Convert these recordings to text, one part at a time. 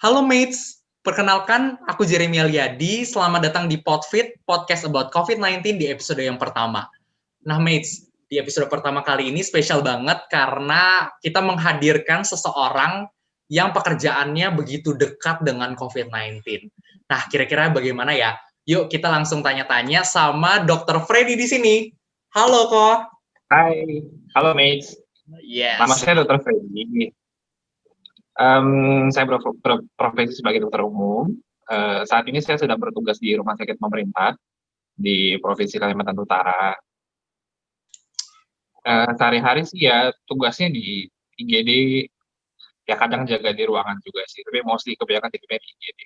Halo mates, perkenalkan aku Jeremy Aliadi, selamat datang di Podfit, podcast about COVID-19 di episode yang pertama. Nah mates, di episode pertama kali ini spesial banget karena kita menghadirkan seseorang yang pekerjaannya begitu dekat dengan COVID-19. Nah kira-kira bagaimana ya? Yuk kita langsung tanya-tanya sama Dr. Freddy di sini. Halo kok. Hai, halo mates. Nama Yes. saya Dr. Freddy. Saya berprofesi sebagai dokter umum. Saat ini saya sedang bertugas di rumah sakit pemerintah di Provinsi Kalimantan Utara. Sehari-hari sih ya tugasnya di IGD, ya kadang jaga di ruangan juga sih, tapi mostly kebanyakan di IGD.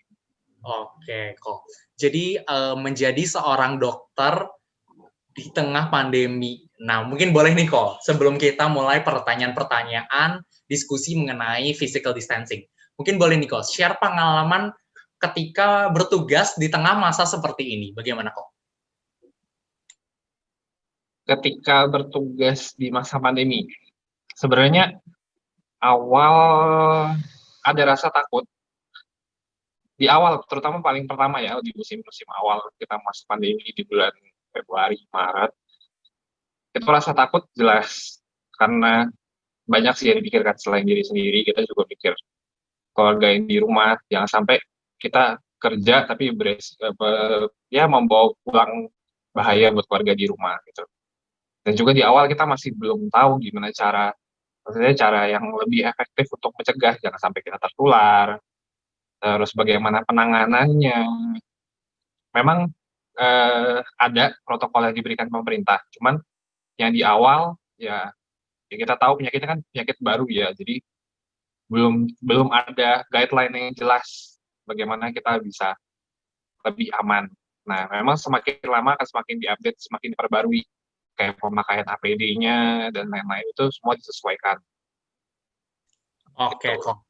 Oke kok. Jadi menjadi seorang dokter di tengah pandemi. Nah, mungkin boleh nih kok, sebelum kita mulai pertanyaan-pertanyaan, diskusi mengenai physical distancing. Mungkin boleh nih kok, share pengalaman ketika bertugas di tengah masa seperti ini. Bagaimana kok? Ketika bertugas di masa pandemi, sebenarnya awal ada rasa takut. Di awal, terutama paling pertama ya, di musim-musim awal kita masuk pandemi di bulan Februari, Maret, itu rasa takut jelas, karena banyak sih yang dipikirkan selain diri sendiri, kita juga pikir keluarga yang di rumah, jangan sampai kita kerja tapi ya membawa pulang bahaya buat keluarga di rumah gitu. Dan juga di awal kita masih belum tahu gimana maksudnya cara yang lebih efektif untuk mencegah jangan sampai kita tertular, terus bagaimana penanganannya. Memang ada protokol yang diberikan pemerintah, cuman yang di awal ya, ya kita tahu penyakitnya kan penyakit baru ya, jadi belum belum ada guideline yang jelas bagaimana kita bisa lebih aman. Nah, memang semakin lama akan semakin diupdate, semakin diperbarui, kayak pemakaian APD-nya dan lain-lain itu semua disesuaikan. Oke Gitu. kok.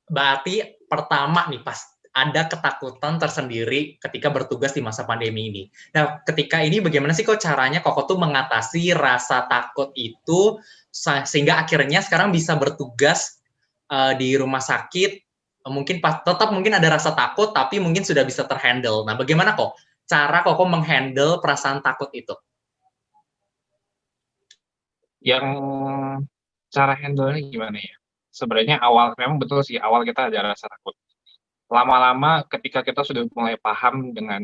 Berarti pertama nih pas ada ketakutan tersendiri ketika bertugas di masa pandemi ini. Nah, ketika ini bagaimana sih kok caranya Koko tuh mengatasi rasa takut itu sehingga akhirnya sekarang bisa bertugas di rumah sakit, mungkin tetap mungkin ada rasa takut tapi mungkin sudah bisa terhandle. Nah, bagaimana kok cara Koko menghandle perasaan takut itu? Yang cara handle-nya gimana ya? Sebenarnya awal, memang betul sih, awal kita ada rasa takut. Lama-lama ketika kita sudah mulai paham dengan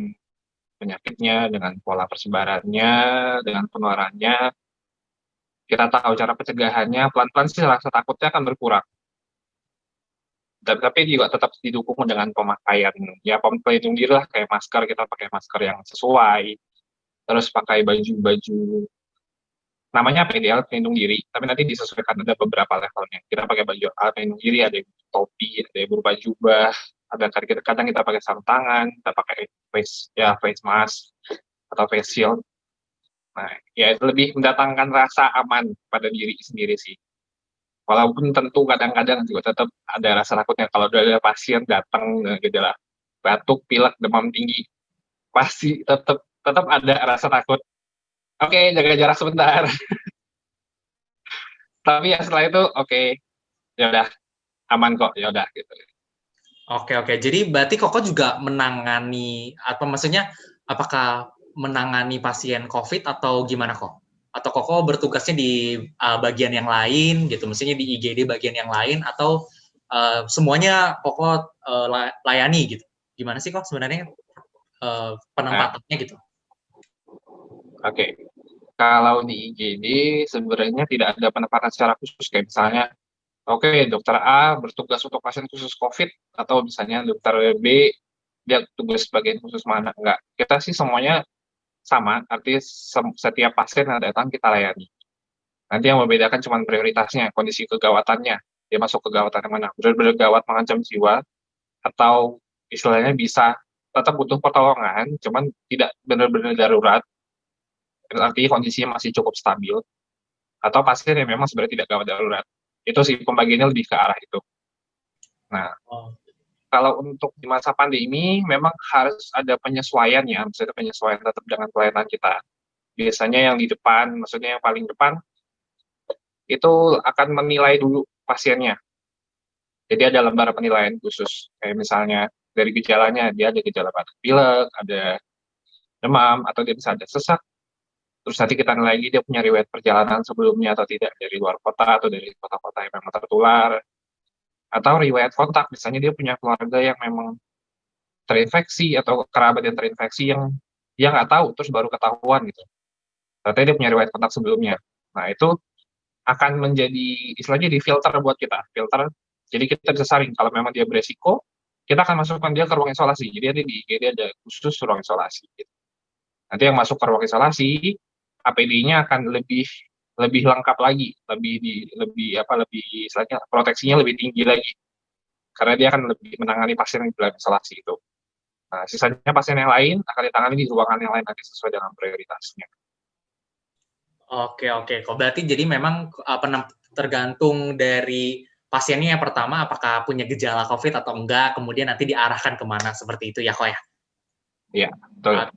penyakitnya, dengan pola persebarannya, dengan penularannya, kita tahu cara pencegahannya, pelan-pelan sih rasa takutnya akan berkurang. Tapi juga tetap didukung dengan pemakaian, ya pelindung diri lah, kayak masker, kita pakai masker yang sesuai, terus pakai baju-baju, namanya APD, alat pelindung diri, tapi nanti disesuaikan, ada beberapa levelnya. Kita pakai baju alat pelindung diri, ada yang topi, ada yang berupa jubah, ada kadang kita pakai sarung tangan, kita pakai face mask atau face shield. Nah, ya itu lebih mendatangkan rasa aman pada diri sendiri sih. Walaupun tentu kadang-kadang juga tetap ada rasa takutnya kalau ada pasien datang dengan gejala batuk, pilek, demam tinggi, pasti tetap tetap ada rasa takut. Oke, jaga jarak sebentar. Tapi ya setelah itu oke, ya udah aman kok, ya udah gitu. Oke, oke. Jadi berarti Koko juga menangani atau maksudnya apakah menangani pasien COVID atau gimana kok? Atau Koko bertugasnya di bagian yang lain gitu, maksudnya di IGD bagian yang lain atau semuanya Koko layani gitu? Gimana sih kok sebenarnya Nah, penempatannya gitu? oke. Kalau di IGD sebenarnya tidak ada penempatan secara khusus, kayak misalnya oke, dokter A bertugas untuk pasien khusus COVID, atau misalnya dokter B dia tugas bagian khusus mana, enggak. Kita sih semuanya sama, artinya setiap pasien yang datang kita layani. Nanti yang membedakan cuma prioritasnya, kondisi kegawatannya, dia masuk kegawatan yang mana, benar-benar gawat mengancam jiwa, atau istilahnya bisa tetap butuh pertolongan, cuman tidak benar-benar darurat, artinya kondisinya masih cukup stabil, atau pasien yang memang sebenarnya tidak gawat darurat. Itu sih pembagiannya lebih ke arah itu. Nah, Oh, kalau untuk di masa pandemi memang harus ada penyesuaian ya, maksudnya penyesuaian tetap dengan pelayanan kita. Biasanya yang di depan, maksudnya yang paling depan, itu akan menilai dulu pasiennya. Jadi ada lembar penilaian khusus. Kayak misalnya dari gejalanya, dia ada gejala batuk pilek, ada demam, atau dia bisa ada sesak. Terus nanti kita nilai lagi dia punya riwayat perjalanan sebelumnya atau tidak dari luar kota atau dari kota-kota yang memang tertular. Atau riwayat kontak, misalnya dia punya keluarga yang memang terinfeksi atau kerabat yang terinfeksi yang dia nggak tahu, terus baru ketahuan gitu. Ternyata dia punya riwayat kontak sebelumnya. Nah, itu akan menjadi istilahnya di filter buat kita, filter. Jadi kita bisa saring kalau memang dia beresiko, kita akan masukkan dia ke ruang isolasi. Jadi ada di IGD ada khusus ruang isolasi gitu. Nanti yang masuk ke ruang isolasi, APD-nya akan lebih lebih lengkap lagi, lebih istilahnya proteksinya lebih tinggi lagi. Karena dia akan lebih menangani pasien yang di dalam isolasi itu. Nah, sisanya pasien yang lain akan ditangani di ruangan yang lain nanti sesuai dengan prioritasnya. Oke, oke. Kok berarti jadi memang tergantung dari pasiennya yang pertama apakah punya gejala COVID atau enggak, kemudian nanti diarahkan kemana seperti itu ya kok ya? Iya, betul.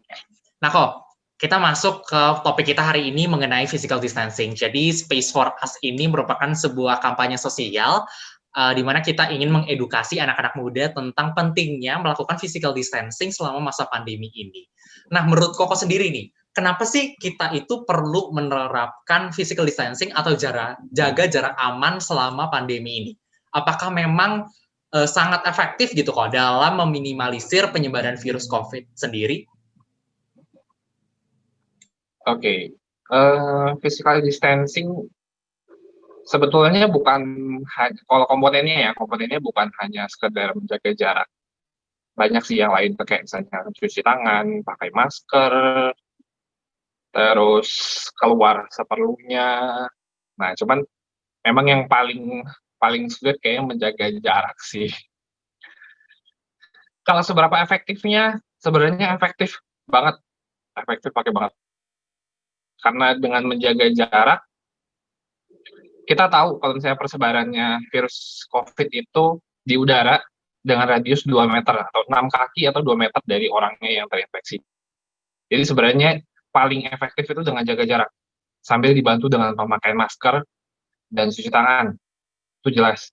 Nah kok, kita masuk ke topik kita hari ini mengenai physical distancing. Jadi Space for Us ini merupakan sebuah kampanye sosial di mana kita ingin mengedukasi anak-anak muda tentang pentingnya melakukan physical distancing selama masa pandemi ini. Nah, menurut Koko sendiri nih, kenapa sih kita itu perlu menerapkan physical distancing atau jaga jarak aman selama pandemi ini? Apakah memang sangat efektif gitu kok dalam meminimalisir penyebaran virus COVID sendiri? Oke, physical distancing sebetulnya bukan kalau komponennya bukan hanya sekedar menjaga jarak. Banyak sih yang lain, kayak misalnya cuci tangan, pakai masker, terus keluar seperlunya. Nah, cuman memang yang paling paling sulit kayaknya menjaga jarak sih. Kalau seberapa efektifnya, sebenarnya efektif pakai banget. Karena dengan menjaga jarak, kita tahu kalau misalnya persebarannya virus COVID itu di udara dengan radius 2 meter atau 6 kaki atau 2 meter dari orangnya yang terinfeksi. Jadi sebenarnya paling efektif itu dengan jaga jarak, sambil dibantu dengan pemakaian masker dan cuci tangan. Itu jelas.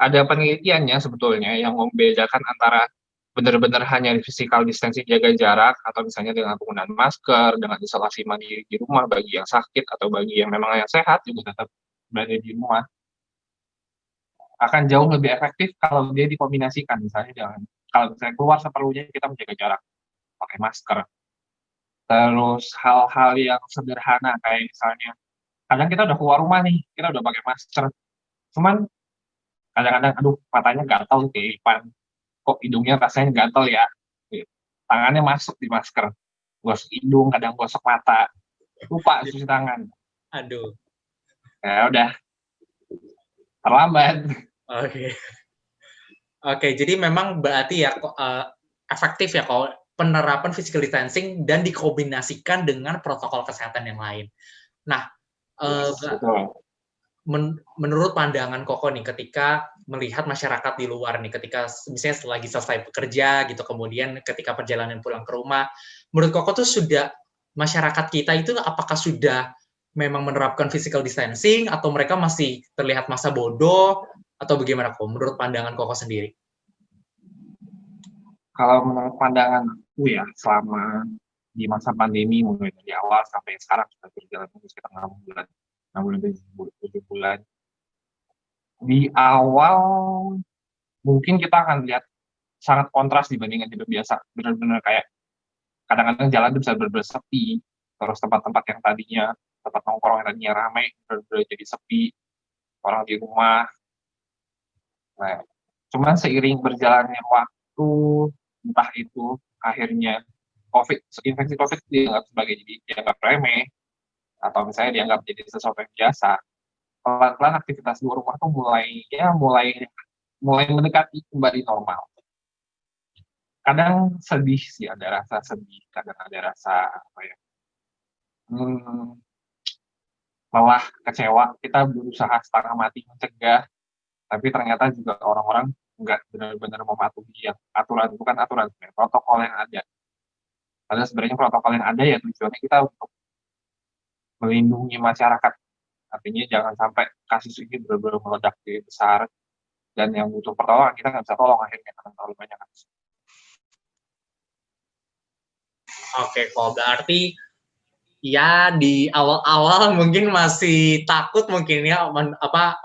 Ada penelitiannya sebetulnya yang membedakan antara benar-benar hanya physical distancing jaga jarak atau misalnya dengan penggunaan masker, dengan isolasi mandiri di rumah bagi yang sakit atau bagi yang memang yang sehat juga tetap berada di rumah. Akan jauh lebih efektif kalau dia dikombinasikan, misalnya kalau misalnya keluar seperlunya kita menjaga jarak, pakai masker. Terus hal-hal yang sederhana kayak misalnya, kadang kita udah keluar rumah nih, kita udah pakai masker, cuman kadang-kadang aduh matanya gatal keipan, kok hidungnya rasanya gatal ya, gitu. Tangannya masuk di masker, gosok hidung, kadang gosok mata, lupa cuci tangan. Aduh. Ya udah, terlambat. Oke. Oke, jadi memang berarti ya efektif ya kalau penerapan physical distancing dan dikombinasikan dengan protokol kesehatan yang lain. Nah, Yes, betul. menurut pandangan Koko nih, ketika melihat masyarakat di luar nih, ketika misalnya lagi selesai bekerja gitu, kemudian ketika perjalanan pulang ke rumah, menurut Koko tuh masyarakat kita itu apakah sudah memang menerapkan physical distancing atau mereka masih terlihat masa bodoh atau bagaimana kok menurut pandangan Koko sendiri? Kalau menurut pandangan aku ya, selama di masa pandemi mulai dari awal sampai sekarang sudah berjalan sekitar 6 bulan, 6 bulan 7 bulan. Di awal mungkin kita akan lihat sangat kontras dibandingkan hidup biasa. Benar-benar kayak kadang-kadang jalan itu bisa benar-benar sepi, terus tempat-tempat yang tadinya tempat nongkrong yang tadinya ramai benar-benar jadi sepi, orang di rumah. Nah, cuman seiring berjalannya waktu, entah itu akhirnya infeksi COVID dianggap sebagai dianggap remeh, atau misalnya dianggap jadi sesuatu yang biasa, pelan-pelan aktivitas di rumah tuh mulai mulai mendekati kembali normal. Kadang sedih sih, ada rasa sedih, kadang ada rasa apa ya, malah kecewa. Kita berusaha setengah mati mencegah, tapi ternyata juga orang-orang nggak benar-benar mematuhi yang aturan, bukan aturan, protokol yang ada. Padahal sebenarnya protokol yang ada ya tujuannya kita untuk melindungi masyarakat. Artinya jangan sampai kasus ini benar-benar meledak jadi besar, dan yang butuh pertolongan kita nggak bisa tolong akhirnya karena terlalu banyak kasus. Oke, kok berarti ya di awal-awal mungkin masih takut mungkin ya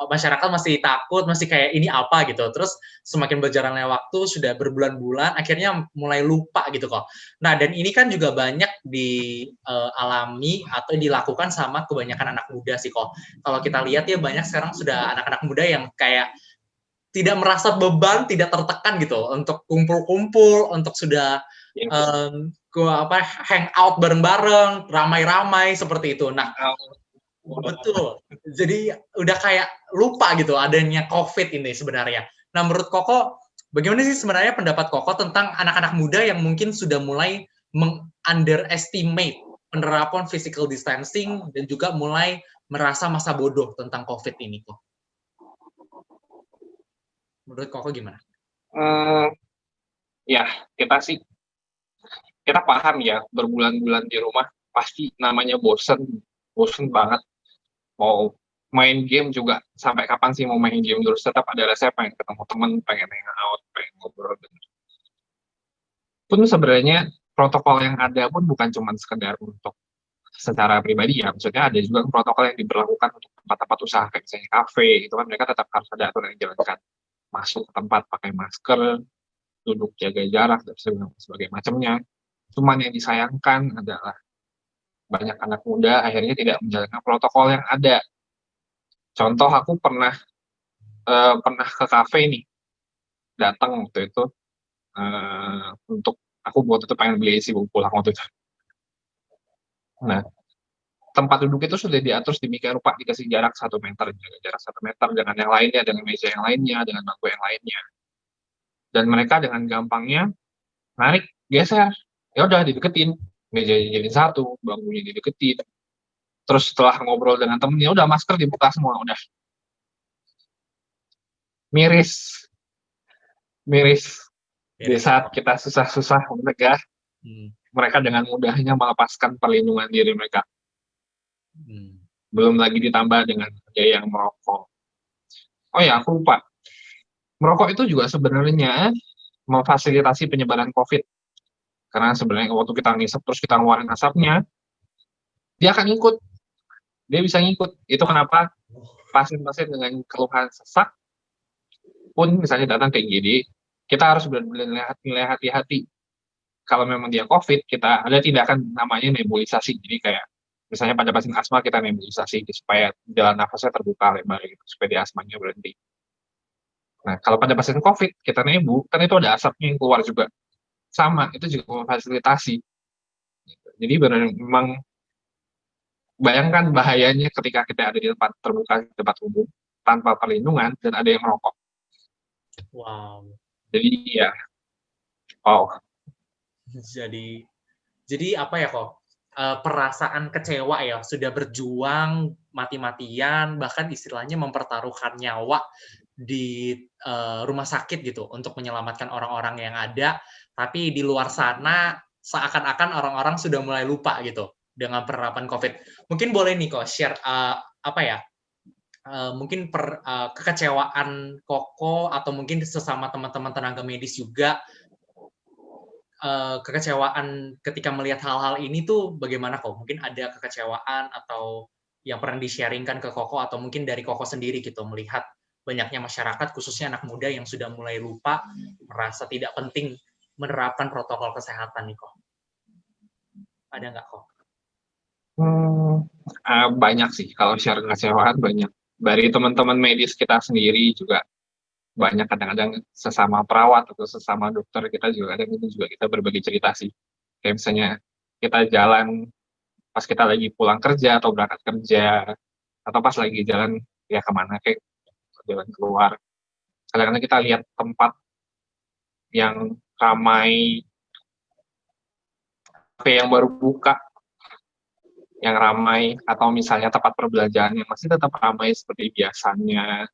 masyarakat masih takut, masih kayak ini apa gitu. Terus semakin berjalannya waktu sudah berbulan-bulan akhirnya mulai lupa gitu kok. Nah, dan ini kan juga banyak dialami atau dilakukan sama kebanyakan anak muda sih kok. Kalau kita lihat ya banyak sekarang sudah anak-anak muda yang kayak tidak merasa beban, tidak tertekan gitu untuk kumpul-kumpul, untuk sudah hangout bareng-bareng, ramai-ramai seperti itu. Nah, betul. Jadi udah kayak lupa gitu adanya COVID ini sebenarnya. Nah, menurut Koko, bagaimana sih sebenarnya pendapat Koko tentang anak-anak muda yang mungkin sudah mulai underestimate penerapan physical distancing dan juga mulai merasa masa bodoh tentang COVID ini kok? Menurut Koko gimana? Ya, kita paham ya, berbulan-bulan di rumah pasti namanya bosen banget. Mau main game juga, sampai kapan sih mau main game terus, tetap ada rasa pengen ketemu teman, pengen hangout, pengen ngobrol. Pun sebenarnya protokol yang ada pun bukan cuma sekedar untuk secara pribadi ya, maksudnya ada juga protokol yang diberlakukan untuk tempat-tempat usaha, kayak misalnya kafe, itu kan mereka tetap harus ada aturan yang dijalankan. Masuk ke tempat pakai masker, duduk jaga jarak, dan sebagainya macamnya. Cuman yang disayangkan adalah banyak anak muda akhirnya tidak menjalankan protokol yang ada. Contoh, aku pernah ke kafe nih, datang waktu itu untuk aku waktu itu pengen beli isi buku pulang waktu itu. Nah, tempat duduk itu sudah diatur sedemikian rupa, dikasih jarak 1 meter, jarak 1 meter dengan yang lainnya, dengan meja yang lainnya, dengan bangku yang lainnya. Dan mereka dengan gampangnya narik, geser, ya udah dideketin, meja jadi satu, bangkunya dideketin. Terus setelah ngobrol dengan temennya, udah masker dibuka semua, udah miris. Di saat kita susah-susah mencegah, mereka dengan mudahnya melepaskan perlindungan diri mereka. Belum lagi ditambah dengan biaya yang merokok. Oh ya, aku lupa. Merokok itu juga sebenarnya memfasilitasi penyebaran COVID. Karena sebenarnya waktu kita ngisep terus kita ngeluarin asapnya, dia akan ikut. Dia bisa ngikut. Itu kenapa pasien-pasien dengan keluhan sesak pun misalnya datang ke IGD, kita harus benar-benar hati-hati. Kalau memang dia COVID, kita ada tindakan namanya nebulisasi. Jadi kayak misalnya pada pasien asma kita nebulisasi supaya jalan nafasnya terbuka lebar gitu, supaya dia asmanya berhenti. Nah, kalau pada pasien COVID kita nebu, kan itu ada asapnya yang keluar juga. Sama, itu juga memfasilitasi. Jadi benar memang bayangkan bahayanya ketika kita ada di tempat terbuka, di tempat umum, tanpa perlindungan, dan ada yang merokok. Wow. Jadi ya, wow. Jadi apa ya kok? Perasaan kecewa ya, sudah berjuang mati-matian, bahkan istilahnya mempertaruhkan nyawa di rumah sakit gitu untuk menyelamatkan orang-orang yang ada, tapi di luar sana seakan-akan orang-orang sudah mulai lupa gitu dengan penerapan COVID. Mungkin boleh nih kok share apa ya? Mungkin kekecewaan Koko atau mungkin sesama teman-teman tenaga medis juga, kekecewaan ketika melihat hal-hal ini tuh bagaimana kok? Mungkin ada kekecewaan atau yang pernah di-sharing-kan ke Koko atau mungkin dari Koko sendiri gitu melihat banyaknya masyarakat khususnya anak muda yang sudah mulai lupa, merasa tidak penting menerapkan protokol kesehatan nih kok. Ada nggak kok? Banyak sih kalau share kekecewaan, banyak. Dari teman-teman medis kita sendiri juga banyak, kadang-kadang sesama perawat atau sesama dokter kita juga kadang itu juga kita berbagi cerita sih. Kayak misalnya kita jalan pas kita lagi pulang kerja atau berangkat kerja, atau pas lagi jalan ya kemana kayak jalan keluar. Kadang-kadang kita lihat tempat yang ramai, kafe yang baru buka, yang ramai, atau misalnya tempat perbelanjaan yang masih tetap ramai seperti biasanya,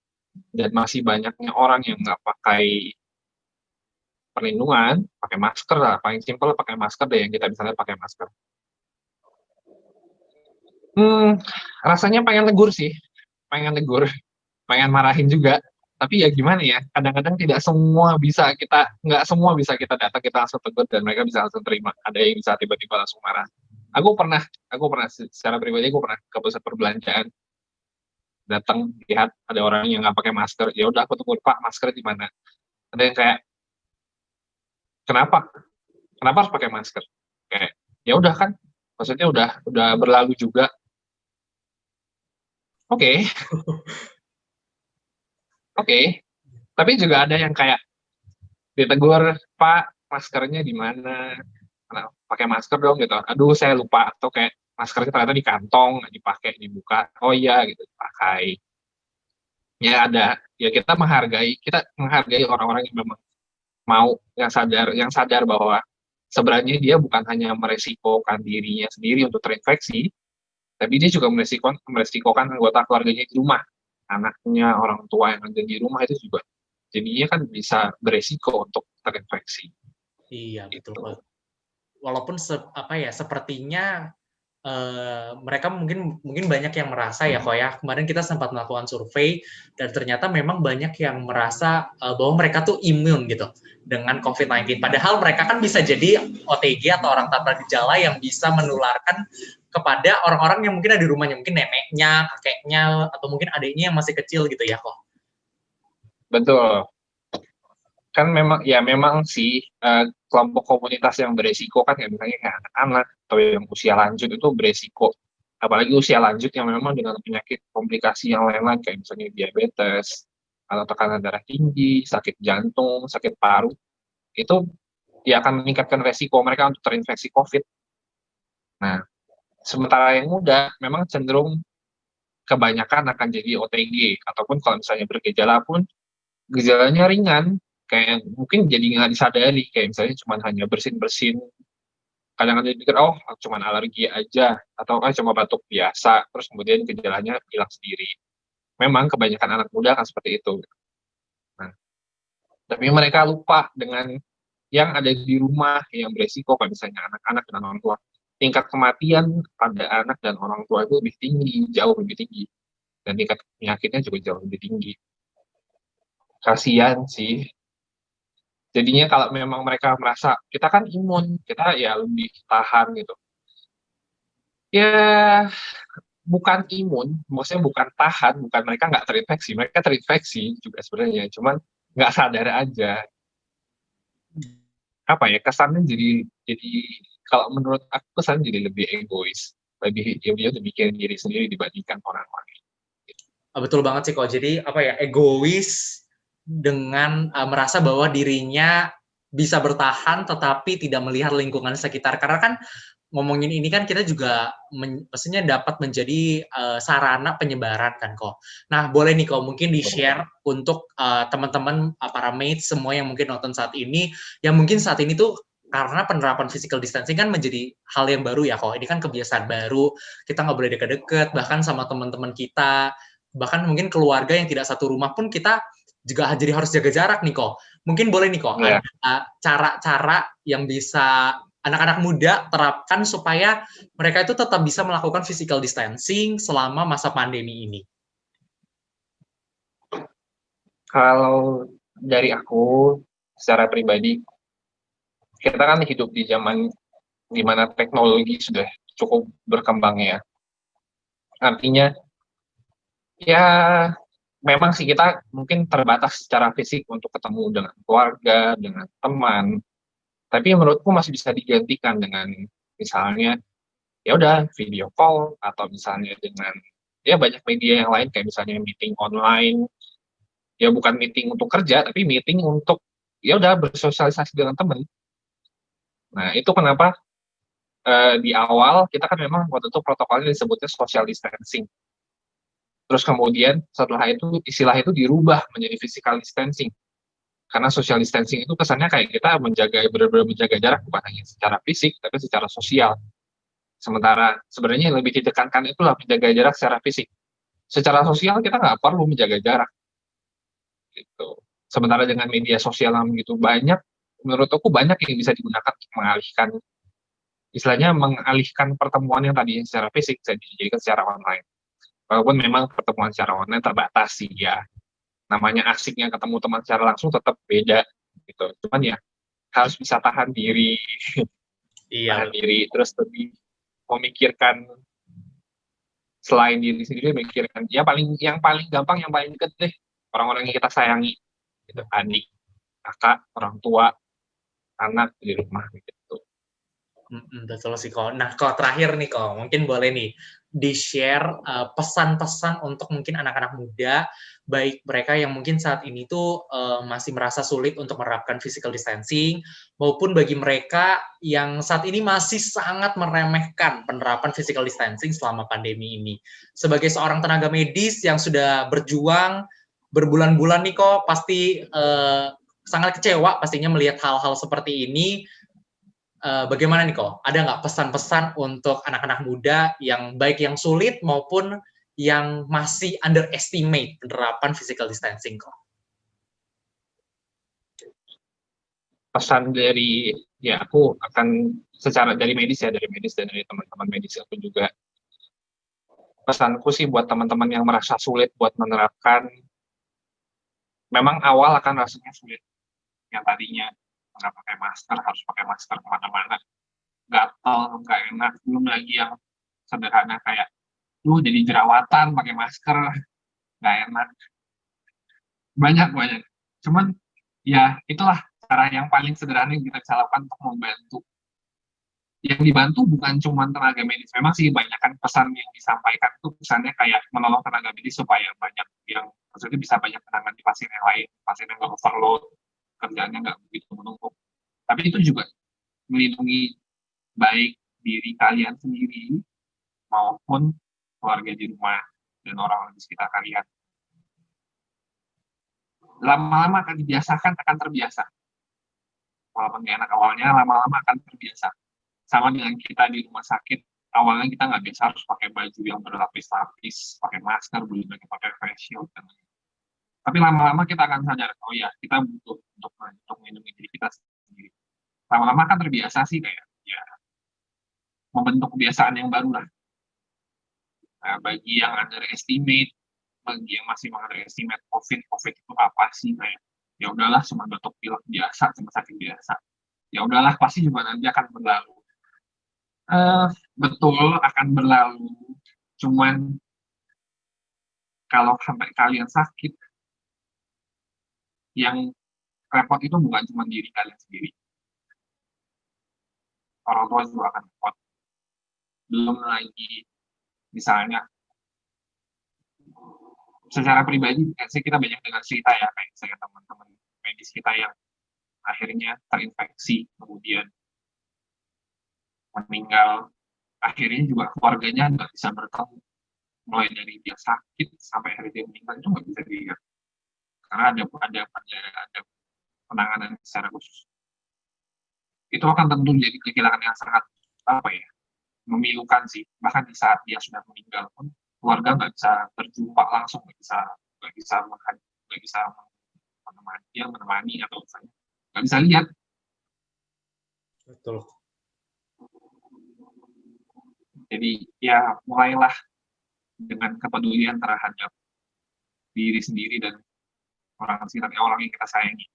dan masih banyaknya orang yang nggak pakai perlindungan, pakai masker lah, paling simpel pakai masker deh, yang kita bisa lihat pakai masker. Rasanya pengen tegur sih, pengen marahin juga, Tapi ya gimana ya, kadang-kadang nggak semua bisa kita datang, kita langsung tegur dan mereka bisa langsung terima. Ada yang bisa tiba-tiba langsung marah. Aku pernah, secara pribadi aku pernah ke pusat perbelanjaan, datang lihat ada orang yang nggak pakai masker, ya udah aku tegur, Pak, masker di mana? Ada yang kayak, kenapa? Kenapa harus pakai masker? Kayak, ya udah kan, maksudnya udah berlalu juga. Oke, oke. Tapi juga ada yang kayak ditegur, Pak, maskernya di mana? Pakai masker dong gitu. Aduh, saya lupa. Atau kayak maskernya ternyata di kantong, nggak dipakai, dibuka. Oh iya, gitu, dipakai. Ya ada, ya kita menghargai orang-orang yang memang mau, yang sadar bahwa sebenarnya dia bukan hanya meresikokan dirinya sendiri untuk terinfeksi, tapi dia juga meresikokan anggota keluarganya di rumah. Anaknya, orang tua yang ada di rumah itu juga jadinya kan bisa beresiko untuk terinfeksi. Iya, betul Gitu. kok. Walaupun apa ya, sepertinya mereka mungkin mungkin banyak yang merasa ya kok ya, kemarin kita sempat melakukan survei dan ternyata memang banyak yang merasa bahwa mereka tuh imun gitu dengan COVID-19. Padahal mereka kan bisa jadi OTG atau orang tanpa gejala yang bisa menularkan kepada orang-orang yang mungkin ada di rumahnya, mungkin neneknya, kakeknya, atau mungkin adiknya yang masih kecil gitu ya kok. Betul. Kan memang sih, kelompok komunitas yang beresiko kan ya misalnya kayak anak-anak atau yang usia lanjut itu beresiko. Apalagi usia lanjut yang memang dengan penyakit komplikasi yang lain-lain kayak misalnya diabetes, atau tekanan darah tinggi, sakit jantung, sakit paru, itu ya akan meningkatkan resiko mereka untuk terinfeksi COVID. Nah, sementara yang muda memang cenderung kebanyakan akan jadi OTG, ataupun kalau misalnya bergejala pun gejalanya ringan, kayak mungkin jadi nggak disadari, kayak misalnya cuma hanya bersin-bersin, kadang-kadang dipikir, oh cuma alergi aja, atau cuma batuk biasa, terus kemudian gejalanya hilang sendiri. Memang kebanyakan anak muda akan seperti itu. Nah, tapi mereka lupa dengan yang ada di rumah yang beresiko, kayak misalnya anak-anak dan orang tua. Tingkat kematian pada anak dan orang tua itu lebih tinggi, jauh lebih tinggi. Dan tingkat penyakitnya juga jauh lebih tinggi. Kasian sih. Jadinya kalau memang mereka merasa kita kan imun, kita ya lebih tahan gitu. Ya bukan imun, maksudnya bukan tahan, bukan mereka nggak terinfeksi, mereka terinfeksi juga sebenarnya, cuman nggak sadar aja. Apa ya, kesannya jadi kalau menurut aku kesannya jadi lebih egois, dia lebih mikirin diri sendiri dibandingkan orang lain. Betul banget sih kok. Jadi apa ya, egois dengan merasa bahwa dirinya bisa bertahan tetapi tidak melihat lingkungan sekitar. Karena kan ngomongin ini kan kita juga maksudnya dapat menjadi sarana penyebaran kan kok. Nah, boleh nih kok mungkin di-share untuk teman-teman para mates semua yang mungkin nonton saat ini, yang mungkin saat ini tuh karena penerapan physical distancing kan menjadi hal yang baru ya kok. Ini kan kebiasaan baru, kita nggak boleh deket-deket, bahkan sama teman-teman kita, bahkan mungkin keluarga yang tidak satu rumah pun kita juga jadi harus jaga jarak nih kok. Mungkin boleh nih kok Ya. ada cara-cara yang bisa anak-anak muda terapkan supaya mereka itu tetap bisa melakukan physical distancing selama masa pandemi ini. Kalau dari aku secara pribadi, kita kan hidup di zaman di mana teknologi sudah cukup berkembang ya. Artinya ya memang sih kita mungkin terbatas secara fisik untuk ketemu dengan keluarga, dengan teman. Tapi menurutku masih bisa digantikan dengan misalnya ya udah video call, atau misalnya dengan ya banyak media yang lain kayak misalnya meeting online. Ya bukan meeting untuk kerja, tapi meeting untuk ya udah bersosialisasi dengan teman. Nah, itu kenapa di awal kita kan memang waktu itu protokolnya disebutnya social distancing. Terus kemudian setelah itu istilah itu dirubah menjadi physical distancing. Karena social distancing itu kesannya kayak kita benar-benar menjaga jarak bukan hanya secara fisik tapi secara sosial. Sementara sebenarnya yang lebih ditekankan itulah menjaga jarak secara fisik. Secara sosial kita nggak perlu menjaga jarak gitu. Sementara dengan media sosial yang begitu banyak, menurut aku banyak yang bisa digunakan untuk mengalihkan pertemuan yang tadi secara fisik bisa dijadikan secara online. Walaupun memang pertemuan secara online terbatas sih ya. namanya asiknya ketemu teman secara langsung tetap beda gitu. Cuman ya harus bisa tahan diri, Iya, terus lebih memikirkan selain diri sendiri, memikirkan ya yang paling gampang, yang paling deket deh, orang-orang yang kita sayangi, gitu, adik, kakak, orang tua, anak di rumah gitu. betul sih kok. Nah, kok terakhir nih kok, mungkin boleh nih di-share pesan-pesan untuk mungkin anak-anak muda, baik mereka yang mungkin saat ini tuh masih merasa sulit untuk menerapkan physical distancing, maupun bagi mereka yang saat ini masih sangat meremehkan penerapan physical distancing selama pandemi ini. Sebagai seorang tenaga medis yang sudah berjuang berbulan-bulan nih kok, pasti sangat kecewa pastinya melihat hal-hal seperti ini. Bagaimana nih kok? Ada nggak pesan-pesan untuk anak-anak muda yang baik yang sulit maupun yang masih underestimate penerapan physical distancing kok? Pesan dari ya aku akan secara dari medis dan dari teman-teman medis aku juga, pesanku sih buat teman-teman yang merasa sulit buat menerapkan, memang awal akan rasanya sulit, yang tadinya nggak pakai masker, harus pakai masker kemana-mana, gatel, nggak enak, belum lagi yang sederhana kayak, jadi jerawatan pakai masker, nggak enak, banyak. Cuman ya itulah cara yang paling sederhana yang kita bisa lakukan untuk membantu. Yang dibantu bukan cuma tenaga medis, memang sih banyak kan pesan yang disampaikan itu pesannya kayak menolong tenaga medis supaya banyak yang maksudnya bisa banyak menangani pasien yang lain, pasien yang nggak overload, kerjanya nggak begitu menumpuk. Tapi itu juga melindungi baik diri kalian sendiri maupun keluarga di rumah dan orang-orang di sekitar kalian. Lama-lama akan dibiasakan, akan terbiasa. Walaupun nggak enak awalnya, lama-lama akan terbiasa. Sama dengan kita di rumah sakit, awalnya kita nggak biasa harus pakai baju yang berlapis-lapis, pakai masker, belum lagi pakai face shield. Tapi lama-lama kita akan sadar, oh ya, kita butuh untuk melindungi diri kita sendiri. Lama-lama kan terbiasa sih, kayak ya membentuk kebiasaan yang baru lah. Nah, bagi yang underestimate, bagi yang masih underestimate COVID itu apa sih, kayak ya udahlah, cuma batuk pilek biasa, cuma sakit biasa. Ya udahlah, pasti juga nanti akan berlalu. Betul akan berlalu, cuman kalau sampai kalian sakit, yang repot itu bukan cuma diri kalian sendiri, orang tua juga akan repot. Belum lagi misalnya secara pribadi, kita banyak dengar cerita ya, kayak saya teman-teman medis kita yang akhirnya terinfeksi, kemudian meninggal, akhirnya juga keluarganya nggak bisa bertemu, mulai dari dia sakit sampai akhirnya dia meninggal itu nggak bisa dilihat, karena ada penanganan secara khusus. Itu akan tentu jadi kehilangan yang sangat memilukan sih. Bahkan di saat dia sudah meninggal pun keluarga nggak bisa berjumpa langsung, nggak bisa menemani atau misalnya nggak bisa lihat. Betul. Jadi ya mulailah dengan kepedulian terhadap diri sendiri dan orang yang kita sayangi.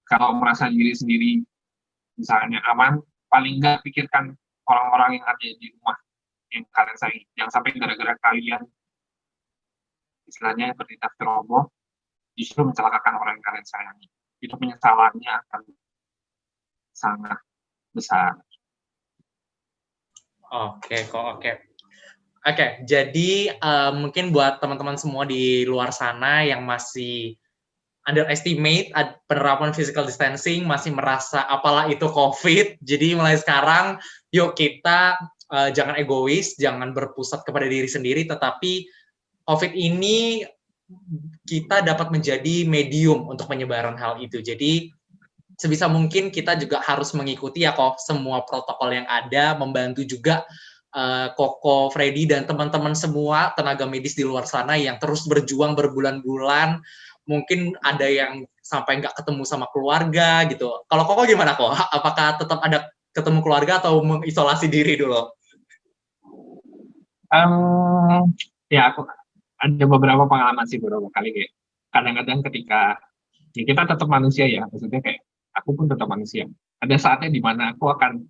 Kalau merasa diri sendiri misalnya aman, paling nggak pikirkan orang-orang yang ada di rumah yang kalian sayangi. Jangan sampai gara-gara kalian istilahnya bertindak ceroboh, justru mencelakakan orang yang kalian sayangi. Itu penyesalannya akan sangat besar. Oke, jadi mungkin buat teman-teman semua di luar sana yang masih underestimate penerapan physical distancing, masih merasa apalah itu COVID, jadi mulai sekarang yuk kita jangan egois, jangan berpusat kepada diri sendiri, tetapi COVID ini kita dapat menjadi medium untuk penyebaran hal itu. Jadi sebisa mungkin kita juga harus mengikuti ya kok semua protokol yang ada, membantu juga Koko, Freddy, dan teman-teman semua tenaga medis di luar sana yang terus berjuang berbulan-bulan. Mungkin ada yang sampai nggak ketemu sama keluarga gitu. Kalau Koko gimana kok? Apakah tetap ada ketemu keluarga atau mengisolasi diri dulu? Ya aku ada beberapa pengalaman sih, beberapa kali kayak kadang-kadang ketika ya kita tetap manusia ya, maksudnya kayak aku pun tetap manusia. Ada saatnya di mana aku akan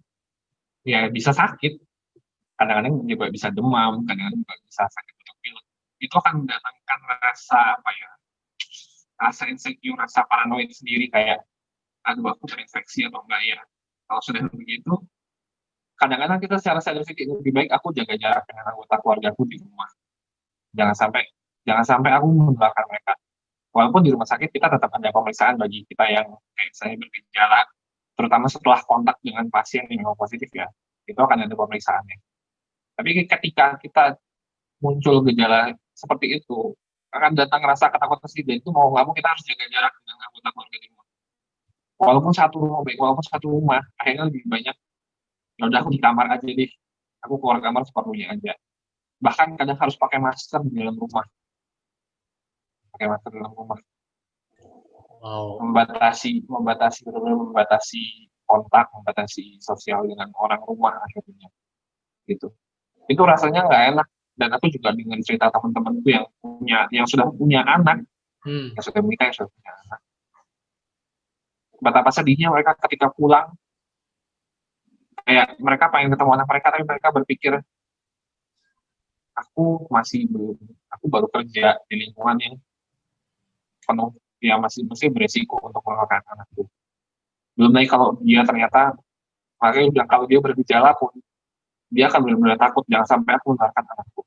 ya bisa sakit, kadang-kadang juga bisa demam, kadang-kadang juga bisa sakit untuk pilek. Itu akan mendatangkan rasa apa ya, rasa insecure, rasa paranoid sendiri kayak, aduh aku terinfeksi atau enggak ya. Kalau sudah begitu, kadang-kadang kita secara sadar lebih baik aku jaga jarak dengan anggota keluarga aku di rumah. Jangan sampai jangan sampai aku menularkan mereka. Walaupun di rumah sakit kita tetap ada pemeriksaan bagi kita yang kayak saya bergejala, terutama setelah kontak dengan pasien yang memang positif ya, itu akan ada pemeriksaannya. Tapi ketika kita muncul gejala seperti itu, akan datang rasa ketakutan sendiri. Itu mau nggak mau kita harus jaga jarak dengan anggota keluarga di rumah. Walaupun satu rumah, akhirnya lebih banyak. Ya udah aku di kamar aja deh. Aku keluar kamar seperlunya aja. Bahkan kadang harus pakai masker di dalam rumah. Pakai masker di dalam rumah. Wow. Membatasi kontak, membatasi sosial dengan orang rumah akhirnya. Gitu. Itu rasanya nggak enak. Dan aku juga dengan cerita teman-temanku yang sudah punya anak, yang sudah menikah, yang sudah punya anak. Betapa sedihnya mereka ketika pulang, kayak mereka pengen ketemu anak mereka, tapi mereka berpikir, aku baru kerja di lingkungan yang penuh, ya masih beresiko untuk mengeluarkan anakku. Belum lagi kalau dia ternyata, makanya udah kalau dia bergejala pun, dia akan benar-benar takut, jangan sampai aku menularkan anakku.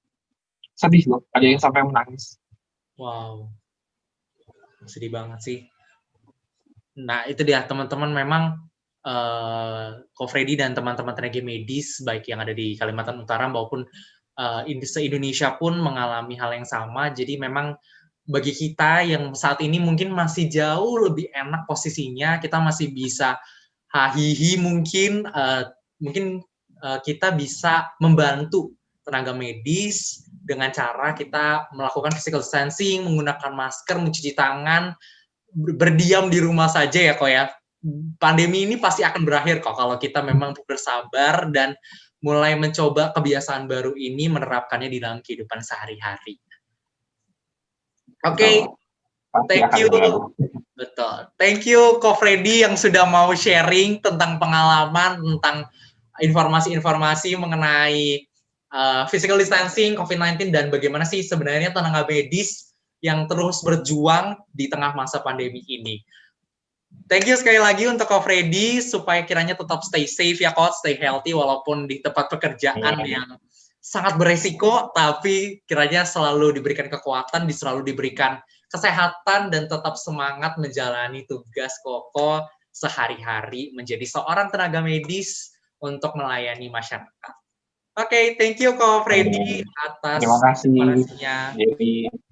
Sedih loh, ada yang sampai menangis. Wow, sedih banget sih. Nah, itu dia teman-teman, memang Ko Freddy dan teman-teman tenaga medis baik yang ada di Kalimantan Utara maupun se-Indonesia pun mengalami hal yang sama. Jadi memang bagi kita yang saat ini mungkin masih jauh lebih enak posisinya, kita masih bisa hahihi mungkin kita bisa membantu tenaga medis dengan cara kita melakukan physical distancing, menggunakan masker, mencuci tangan, berdiam di rumah saja ya kok ya. Pandemi ini pasti akan berakhir kok kalau kita memang bersabar dan mulai mencoba kebiasaan baru ini, menerapkannya di dalam kehidupan sehari-hari. Oke, thank you. Betul. Thank you Ko Freddy yang sudah mau sharing tentang pengalaman, tentang informasi-informasi mengenai physical distancing, COVID-19, dan bagaimana sih sebenarnya tenaga medis yang terus berjuang di tengah masa pandemi ini. Thank you sekali lagi untuk Ko Freddy, supaya kiranya tetap stay safe ya Ko, stay healthy walaupun di tempat pekerjaan yang sangat beresiko, tapi kiranya selalu diberikan kekuatan, selalu diberikan kesehatan, dan tetap semangat menjalani tugas Koko sehari-hari menjadi seorang tenaga medis untuk melayani masyarakat. Oke, thank you Ko Freddy atas informasinya. Terima kasih.